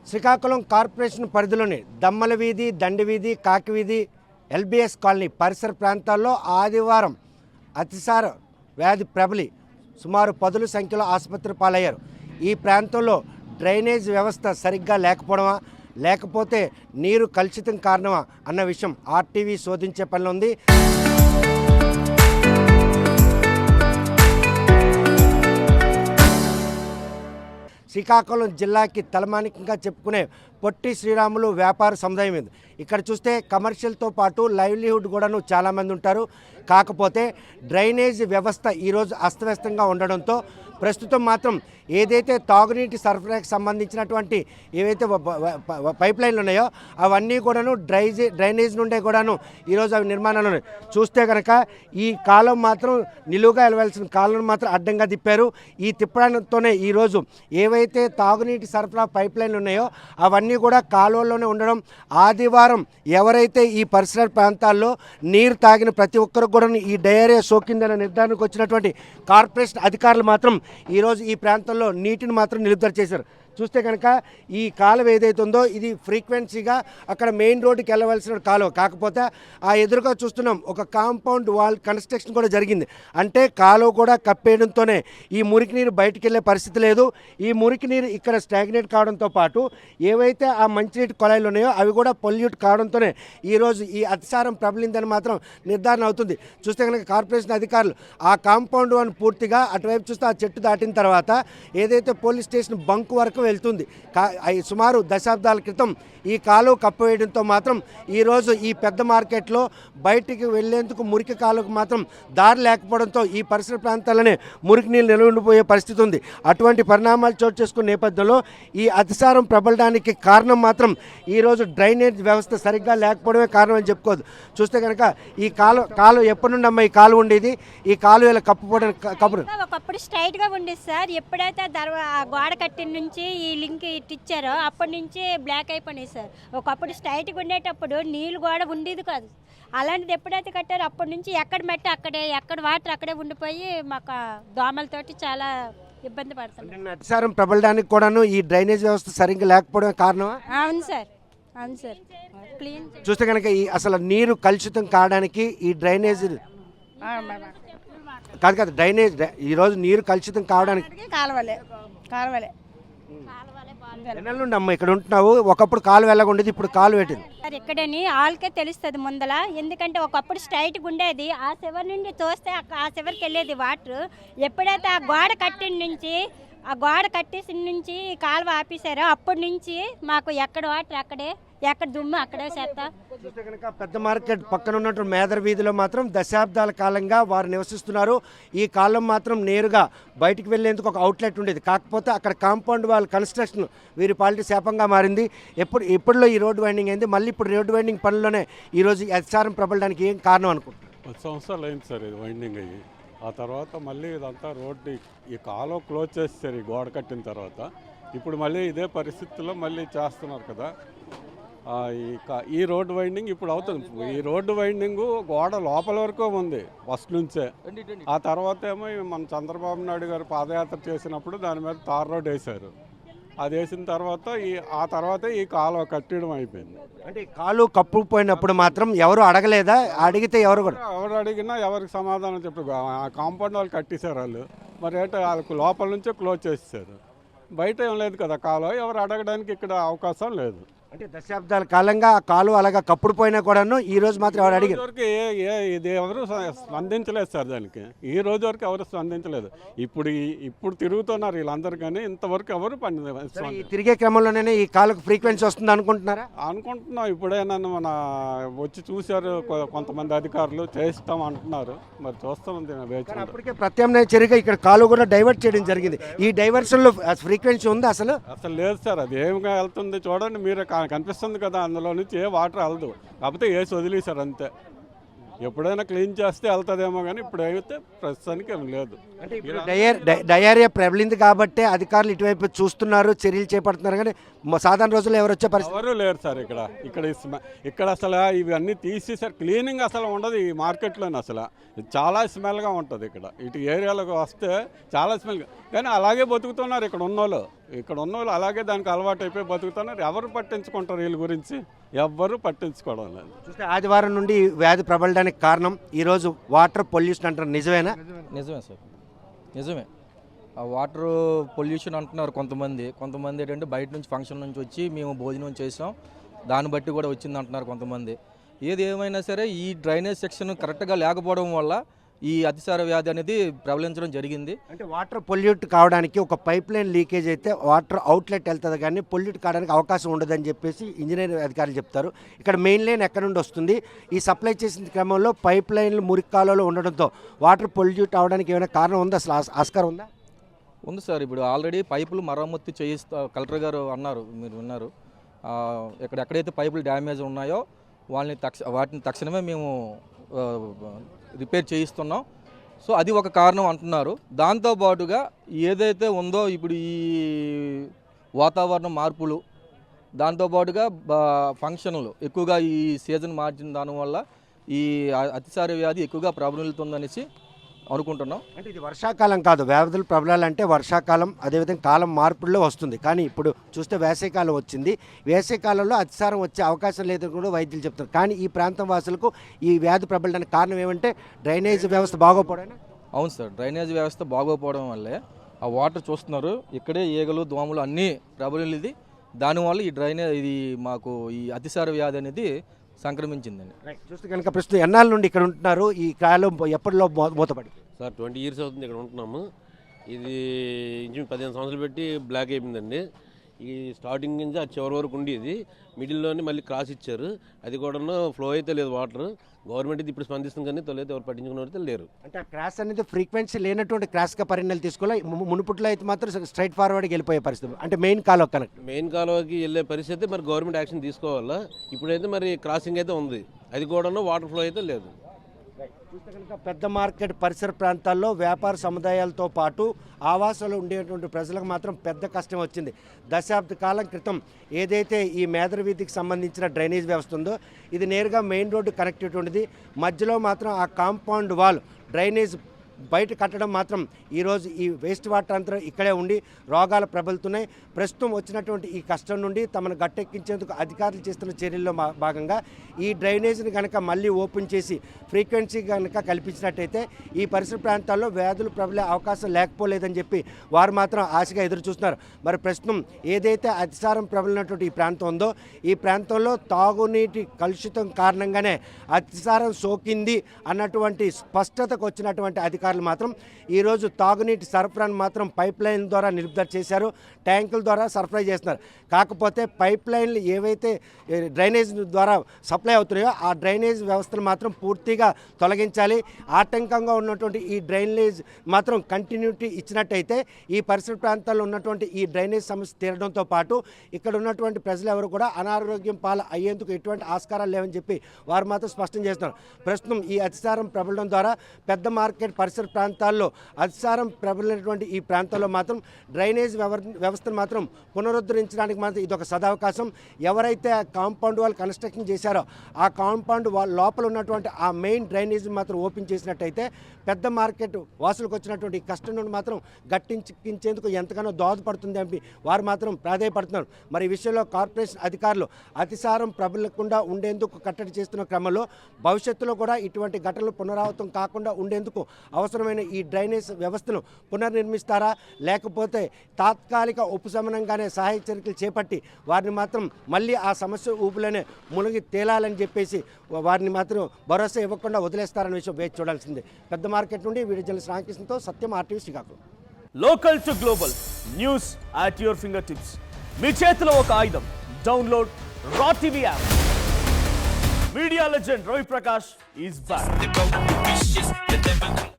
Srikakulam corporation పరిధిలోని దమ్మల వీధి, దండి వీధి, కాకి వీధి, ఎల్బిఎస్ కాలనీ పరిసర ప్రాంతాల్లో ఆదివారం అతిసార వ్యాధి ప్రబలి సుమారు 10ల సంఖ్యలో ఆసుపత్రి పాలయ్యారు. ఈ ప్రాంతంలో డ్రైనేజ్ వ్యవస్థ సరిగ్గా లేకపోవడమా లేకపోతే నీరు కలుషితం కారణమా అన్న విషయం ఆర్టీవీ శోధించే పనిలో ఉంది. శ్రీకాకుళం జిల్లాకి తలమానికంగా చెప్పుకునే పొట్టి శ్రీరాములు వ్యాపార సముదాయం ఇది. ఇక్కడ చూస్తే కమర్షియల్తో పాటు లైవ్లీహుడ్ కూడాను చాలామంది ఉంటారు. కాకపోతే డ్రైనేజ్ వ్యవస్థ ఈరోజు అస్తవ్యస్తంగా ఉండడంతో ప్రస్తుతం మాత్రం ఏదైతే తాగునీటి సరఫరాకి సంబంధించినటువంటి ఏవైతే పైప్ లైన్లు ఉన్నాయో అవన్నీ కూడాను డ్రైనేజ్ నుండే కూడాను ఈరోజు అవి నిర్మాణాలు ఉన్నాయి. చూస్తే కనుక ఈ కాలం మాత్రం నిలువుగా వెళ్ళవలసిన కాలం మాత్రం అడ్డంగా తిప్పారు. ఈ తిప్పడంతోనే ఈరోజు ఏవైతే తాగునీటి సరఫరా పైప్ లైన్లు ఉన్నాయో అవన్నీ కూడా కాలువల్లోనే ఉండడం. ఆదివారం ఎవరైతే ఈ పరిసర ప్రాంతాల్లో నీరు తాగిన ప్రతి ఒక్కరికి కూడా ఈ డయేరియా సోకిందనే నిర్ధారణకు వచ్చినటువంటి కార్పొరేషన్ అధికారులు మాత్రం ఈరోజు ఈ ప్రాంతంలో నీటిని మాత్రం నిలుపుదల చేశారు. చూస్తే కనుక ఈ కాలువ ఏదైతే ఉందో ఇది ఫ్రీక్వెన్సీగా అక్కడ మెయిన్ రోడ్డుకి వెళ్ళవలసిన కాలువ. కాకపోతే ఆ ఎదురుగా చూస్తున్నాం ఒక కాంపౌండ్ వాల్ కన్స్ట్రక్షన్ కూడా జరిగింది. అంటే కాలువ కూడా కప్పేయడంతోనే ఈ మురికి నీరు బయటికి వెళ్ళే పరిస్థితి లేదు. ఈ మురికి నీరు ఇక్కడ స్టాగ్నేట్ కావడంతో పాటు ఏవైతే ఆ మంచినీటి కొలాయిలు ఉన్నాయో అవి కూడా పొల్యూట్ కావడంతోనే ఈరోజు ఈ అతిసారం ప్రబలిందని మాత్రం నిర్ధారణ అవుతుంది. చూస్తే కనుక కార్పొరేషన్ అధికారులు ఆ కాంపౌండ్ వన్ పూర్తిగా అటువైపు చూస్తే ఆ చెట్టు దాటిన తర్వాత ఏదైతే పోలీస్ స్టేషన్ బంక్ వరకు వెళ్తుంది. సుమారు దశాబ్దాల క్రితం ఈ కాలువ కప్పవేయడంతో మాత్రం ఈరోజు ఈ పెద్ద మార్కెట్లో బయటికి వెళ్లేందుకు మురికి కాలువకు మాత్రం దారి లేకపోవడంతో ఈ పరిసర ప్రాంతాలనే మురికి నీళ్ళు నిలబడిపోయే పరిస్థితి ఉంది. అటువంటి పరిణామాలు చోటు చేసుకున్న నేపథ్యంలో ఈ అతిసారం ప్రబలడానికి కారణం మాత్రం ఈరోజు డ్రైనేజ్ వ్యవస్థ సరిగ్గా లేకపోవడమే కారణం అని చెప్పుకోదు. చూస్తే కనుక ఈ కాలువ ఎప్పటి నుండి అమ్మ ఈ కాలువ ఉండేది, ఈ కాలువ ఇలా కప్పుకోవడం ఒకప్పుడు స్ట్రైట్గా ఉండేది సార్. ఎప్పుడైతే గోడ కట్టిన నుంచి ఈ లింక్ ఇచ్చారో అప్పటి నుంచి బ్లాక్ అయిపోయినాయి సార్. ఒకప్పుడు స్ట్రైట్గా ఉండేటప్పుడు నీళ్ళు కూడా ఉండేది కాదు. అలాంటిది ఎప్పుడైతే కట్టారో అప్పటి నుంచి ఎక్కడ మట్టి అక్కడే, ఎక్కడ వాటర్ అక్కడే ఉండిపోయి మాకు దోమలతోటి చాలా ఇబ్బంది పడుతుంది. అతిసారం ప్రబలడానికి కూడాను ఈ డ్రైనేజ్ వ్యవస్థ సరిగ్గా లేకపోవడం కారణమా? అవును సార్, అవును సార్. క్లీన్ చూస్తే కనుక ఈ అసలు నీరు కలుషితం కావడానికి ఈ డ్రైనేజ్ కాదు డ్రైనేజ్ ఈరోజు నీరు కలుషితం కావడానికి కాలువలే ఎన్నెల నుండి అమ్మ ఇక్కడ ఉంటున్నావు? ఒకప్పుడు కాలు వెళ్ళకుండేది, ఇప్పుడు కాలు పెట్టింది సార్. ఇక్కడని ఆల్కే తెలుస్తుంది ముందల. ఎందుకంటే ఒకప్పుడు స్ట్రైట్గా ఉండేది, ఆ చివరి నుండి తోస్తే ఆ చివరికి వెళ్ళేది వాటర్. ఎప్పుడైతే ఆ గోడ కట్టిన నుంచి ఆ గోడ కట్టేసిన నుంచి కాలువ ఆపేశారో అప్పటి నుంచి మాకు ఎక్కడ వాటర్ అక్కడే, ఎక్కడ దుమ్ము అక్కడే చెత్త. చూస్తే కనుక పెద్ద మార్కెట్ పక్కన ఉన్నటువంటి మేదర్ వీధిలో మాత్రం దశాబ్దాల కాలంగా వారు నివసిస్తున్నారు. ఈ కాలం మాత్రం నేరుగా బయటికి వెళ్లేందుకు ఒక అవుట్లెట్ ఉండేది. కాకపోతే అక్కడ కాంపౌండ్ వాల్ కన్స్ట్రక్షన్ వీరి పాలిటీ శాపంగా మారింది. ఎప్పుడులో ఈ రోడ్డు వైండింగ్ అయింది, మళ్ళీ ఇప్పుడు రోడ్డు వైండింగ్ పనుల్లోనే ఈరోజు అతిసారం ప్రబలడానికి ఏం కారణం అనుకుంటున్నారు? 10 సంవత్సరాలు అయింది సార్ ఇది వైండింగ్ అయ్యి. ఆ తర్వాత మళ్ళీ ఇదంతా రోడ్డు ఈ కాలువ క్లోజ్ చేస్తారు ఈ గోడ కట్టిన తర్వాత. ఇప్పుడు మళ్ళీ ఇదే పరిస్థితుల్లో మళ్ళీ చేస్తున్నారు కదా. ఈ రోడ్డు వైండింగ్ ఇప్పుడు అవుతుంది. ఈ రోడ్డు వైండింగ్ గోడ లోపల వరకు ఉంది ఫస్ట్ నుంచే. ఆ తర్వాత ఏమో మన చంద్రబాబు నాయుడు గారు పాదయాత్ర చేసినప్పుడు దాని మీద తార్ రోడ్ వేశారు. అది వేసిన తర్వాత ఆ తర్వాత ఈ కాలువ కట్టడం అయిపోయింది. అంటే కాలువ కప్పుపోయినప్పుడు మాత్రం ఎవరు అడగలేదా? అడిగితే ఎవరు అడిగినా ఎవరికి సమాధానం చెప్పు. కాంపౌండ్ వాళ్ళు కట్టేశారు వాళ్ళు. మరి ఏంటో వాళ్ళకు లోపల నుంచే క్లోజ్ చేసేసారు. బయట ఏం లేదు కదా కాలువ, ఎవరు అడగడానికి ఇక్కడ అవకాశం లేదు. అంటే దశాబ్దాల కాలంగా ఆ కాలువ అలాగా కప్పుడు పోయినా కూడాను ఈ రోజు మాత్రం ఎవరు అడిగారు? ఇది ఎవరు స్పందించలేదు సార్ దానికి. ఈ రోజు వరకు ఎవరు స్పందించలేదు. ఇప్పుడు తిరుగుతున్నారు వీళ్ళందరూ, కానీ ఇంతవరకు ఎవరు తిరిగే క్రమంలోనే ఈ కాలువకు ఫ్రీక్వెన్సీ వస్తుంది అనుకుంటున్నారా? అనుకుంటున్నాం. ఇప్పుడైనా మన వచ్చి చూశారు కొంతమంది అధికారులు, చేస్తాం అంటున్నారు. మరి చూస్తాం. అప్పటికే ప్రత్యామ్నాయ చర్యగా ఇక్కడ కాలువ కూడా డైవర్ట్ చేయడం జరిగింది. ఈ డైవర్షన్ లో ఫ్రీక్వెన్సీ ఉంది అసలు లేదు సార్. అది ఏమిగా వెళ్తుంది చూడండి, మీరు కనిపిస్తుంది కదా, అందులో నుంచి ఏ వాటర్ వెళ్దు. కాకపోతే వేసి వదిలేశారు అంతే. ఎప్పుడైనా క్లీన్ చేస్తే వెళ్తుందేమో, కానీ ఇప్పుడు అయితే ప్రస్తుతానికి ఏం లేదు. అంటే డయేరియా ప్రబలింది కాబట్టి అధికారులు ఇటువైపు చూస్తున్నారు, చర్యలు చేపడుతున్నారు. కానీ సాధారణ రోజుల్లో ఎవరు వచ్చే పరిస్థితి ఎవరు లేరు సార్ ఇక్కడ అసలు ఇవన్నీ తీసేసారు. క్లీనింగ్ అసలు ఉండదు ఈ మార్కెట్లోనే. అసలు చాలా స్మెల్గా ఉంటుంది ఇక్కడ. ఇటు ఏరియాలోకి వస్తే చాలా స్మెల్, కానీ అలాగే బతుకుతున్నారు ఇక్కడ ఉన్నోళ్ళు. ఇక్కడ ఉన్న వాళ్ళు అలాగే దానికి అలవాటు అయిపోయి బతుకుతున్నారు. ఎవరు పట్టించుకుంటారు వీళ్ళ గురించి? ఎవ్వరు పట్టించుకోవడం లేదు. చూస్తే ఆదివారం నుండి వ్యాధి ప్రబలడానికి కారణం ఈరోజు వాటర్ పొల్యూషన్ అంటారు, నిజమేనా? నిజమే సార్, నిజమే. ఆ వాటర్ పొల్యూషన్ అంటున్నారు కొంతమంది ఏంటంటే బయట నుంచి ఫంక్షన్ నుంచి వచ్చి మేము భోజనం చేసాం దాన్ని బట్టి కూడా వచ్చింది అంటున్నారు కొంతమంది. ఏది ఏమైనా సరే ఈ డ్రైనేజ్ సెక్షన్ కరెక్ట్గా లేకపోవడం వల్ల ఈ అతిసార వ్యాధి అనేది ప్రబలించడం జరిగింది. అంటే వాటర్ పొల్యూట్ కావడానికి ఒక పైప్ లైన్ లీకేజ్ అయితే వాటర్ అవుట్లెట్ వెళ్తుంది, కానీ పొల్యూట్ కావడానికి అవకాశం ఉండదని చెప్పేసి ఇంజనీరింగ్ అధికారులు చెప్తారు. ఇక్కడ మెయిన్ లైన్ ఎక్కడ నుండి వస్తుంది? ఈ సప్లై చేసిన క్రమంలో పైప్ లైన్లు మురికి కాలువలో ఉండడంతో వాటర్ పొల్యూట్ అవడానికి ఏమైనా కారణం ఉందా? అసలు ఆస్కారం ఉందా? ఉంది సార్. ఇప్పుడు ఆల్రెడీ పైపులు మరమ్మతు చేయిస్తా కలెక్టర్ గారు అన్నారు, మీరు విన్నారు. ఎక్కడెక్కడైతే పైపులు డ్యామేజ్ ఉన్నాయో వాటిని తక్షణమే మేము రిపేర్ చేయిస్తున్నాం. సో అది ఒక కారణం అంటున్నారు. దాంతోపాటుగా ఏదైతే ఉందో ఇప్పుడు ఈ వాతావరణ మార్పులు, దాంతోపాటుగా ఫంక్షన్లు ఎక్కువగా ఈ సీజన్ మార్చిన దానివల్ల ఈ అతిసార వ్యాధి ఎక్కువగా ప్రబలుతుందనేసి అనుకుంటున్నాం. అంటే ఇది వర్షాకాలం కాదు, వ్యాధులు ప్రబలాలంటే వర్షాకాలం అదేవిధంగా కాలం మార్పుల్లో వస్తుంది. కానీ ఇప్పుడు చూస్తే వేసవికాలం వచ్చింది. వేసవికాలంలో అతిసారం వచ్చే అవకాశం లేదని కూడా వైద్యులు చెప్తారు. కానీ ఈ ప్రాంతం వాసులకు ఈ వ్యాధి ప్రబలడానికి కారణం ఏమంటే డ్రైనేజ్ వ్యవస్థ బాగోపోవడం. అవును సార్, డ్రైనేజ్ వ్యవస్థ బాగోపోవడం వల్లే ఆ వాటర్ చూస్తున్నారు ఇక్కడే ఈగలు దోమలు అన్నీ ప్రబలిది. దానివల్ల ఇది మాకు ఈ అతిసార వ్యాధి అనేది సంక్రమించిందండి. చూస్తే కనుక ప్రస్తుతం ఎన్నాళ్ళ నుండి ఇక్కడ ఉంటున్నారు? ఈ కాలం ఎప్పటిలో మూతపడి? సార్ 20 years అవుతుంది ఇక్కడ ఉంటున్నాము. ఇది ఇంచుమించు 15 సంవత్సరాలు పెట్టి బ్లాక్ అయిపోయిందండి. ఈ స్టార్టింగ్ నుంచి ఆ చివరి వరకు ఉండేది, మిడిల్లోనే మళ్ళీ క్రాస్ ఇచ్చారు. అది కూడా ఫ్లో అయితే లేదు వాటర్. గవర్నమెంట్ ఇది ఇప్పుడు స్పందిస్తుంది కానీ తొలైతే ఎవరు పట్టించుకున్న లేదు. అంటే ఆ క్రాస్ అనేది ఫ్రీక్వెన్సీ లేనటువంటి క్రాస్గా పరిణామాలు తీసుకోవాలి. మునుపుట్లో అయితే మాత్రం స్ట్రైట్ ఫార్వర్డ్కి వెళ్ళిపోయే పరిస్థితి, అంటే మెయిన్ కాలువ కనెక్ట్ మెయిన్ కాలువకి వెళ్ళే పరిస్థితి మరి గవర్నమెంట్ యాక్షన్ తీసుకోవాలా. ఇప్పుడైతే మరి క్రాసింగ్ అయితే ఉంది, అది కూడా వాటర్ ఫ్లో అయితే లేదు. చూస్తే కనుక పెద్ద మార్కెట్ పరిసర ప్రాంతాల్లో వ్యాపార సముదాయాలతో పాటు ఆవాసాలు ఉండేటువంటి ప్రజలకు మాత్రం పెద్ద కష్టం వచ్చింది. దశాబ్ద కాలం క్రితం ఏదైతే ఈ మేదర వీధికి సంబంధించిన డ్రైనేజ్ వ్యవస్థ ఉందో ఇది నేరుగా మెయిన్ రోడ్డు కనెక్టివిటీ ఉండేది. మధ్యలో మాత్రం ఆ కాంపౌండ్ వాల్ డ్రైనేజ్ బయట కట్టడం మాత్రం ఈరోజు ఈ వేస్ట్ వాటర్ అంతా ఇక్కడే ఉండి రోగాలు ప్రబలుతున్నాయి. ప్రస్తుతం వచ్చినటువంటి ఈ కష్టం నుండి తమను గట్టెక్కించేందుకు అధికారులు చేస్తున్న చర్యల్లో భాగంగా ఈ డ్రైనేజ్ని కనుక మళ్ళీ ఓపెన్ చేసి ఫ్రీక్వెన్సీ కనుక కల్పించినట్టయితే ఈ పరిసర ప్రాంతాల్లో వ్యాధులు ప్రబలే అవకాశం లేకపోలేదని చెప్పి వారు మాత్రం ఆశగా ఎదురు చూస్తున్నారు. మరి ప్రస్తుతం ఏదైతే అతిసారం ప్రబలినటువంటి ఈ ప్రాంతం ఉందో ఈ ప్రాంతంలో తాగునీటి కలుషితం కారణంగానే అతిసారం సోకింది అన్నటువంటి స్పష్టతకు వచ్చినటువంటి అధికారులు మాత్రం ఈరోజు తాగునీటి సరఫరాను మాత్రం పైప్ లైన్ ద్వారా నిలుపుదల చేశారు, ట్యాంకుల ద్వారా సరఫరా చేస్తున్నారు. కాకపోతే పైప్ లైన్లు ఏవైతే డ్రైనేజ్ ద్వారా సప్లై అవుతున్నాయో ఆ డ్రైనేజ్ వ్యవస్థను మాత్రం పూర్తిగా తొలగించాలి. ఆటంకంగా ఉన్నటువంటి ఈ డ్రైనేజ్ మాత్రం కంటిన్యూటీ ఇచ్చినట్టయితే ఈ పరిసర ప్రాంతాల్లో ఉన్నటువంటి ఈ డ్రైనేజ్ సమస్య తీరడంతో పాటు ఇక్కడ ఉన్నటువంటి ప్రజలు ఎవరు కూడా అనారోగ్యం పాలు అయ్యేందుకు ఎటువంటి ఆస్కారాలు లేవని చెప్పి వారు మాత్రం స్పష్టం చేస్తున్నారు. ప్రస్తుతం ఈ అతిసారం ప్రబలడం ద్వారా పెద్ద మార్కెట్ పరిసర ప్రాంతాల్లో అతిసారం ప్రబలినటువంటి ఈ ప్రాంతాల్లో మాత్రం డ్రైనేజ్ వ్యవస్థను మాత్రం పునరుద్ధరించడానికి మాత్రం ఇదొక సదవకాశం. ఎవరైతే ఆ కాంపౌండ్ వాల్ కన్స్ట్రక్షన్ చేశారో ఆ కాంపౌండ్ వాల్ లోపల ఉన్నటువంటి ఆ మెయిన్ డ్రైనేజ్ మాత్రం ఓపెన్ చేసినట్టయితే పెద్ద మార్కెట్ వాసులకు వచ్చినటువంటి కష్టం నుండి మాత్రం గట్టించేందుకు ఎంతగానో దోహదపడుతుంది అని వారు మాత్రం ప్రాధాయపడుతున్నారు. మరి ఈ విషయంలో కార్పొరేషన్ అధికారులు అతిసారం ప్రబలకుండా ఉండేందుకు కట్టడి చేస్తున్న క్రమంలో భవిష్యత్తులో కూడా ఇటువంటి ఘటనలు పునరావృతం కాకుండా ఉండేందుకు అవసరమైన ఈ డ్రైనేజ్ వ్యవస్థను పునర్నిర్మిస్తారా, లేకపోతే తాత్కాలిక ఉపశమనంగానే సహాయ చర్యలు చేపట్టి వారిని మాత్రం మళ్ళీ ఆ సమస్య ఊపులోనే మునిగి తేలాలని చెప్పేసి వారిని మాత్రం భరోసా ఇవ్వకుండా వదిలేస్తారనే విషయం వేచి చూడాల్సిందే. పెద్ద మార్కెట్ నుండి వీడియో జర్నలిస్ట్ రామకృష్ణతో Satyam, RTV Srikakulam. Local to global news at your finger tips. మీ చేతిలో ఒక ఆయుధం. Download raw TV app. Media legend Ravi Prakash is back.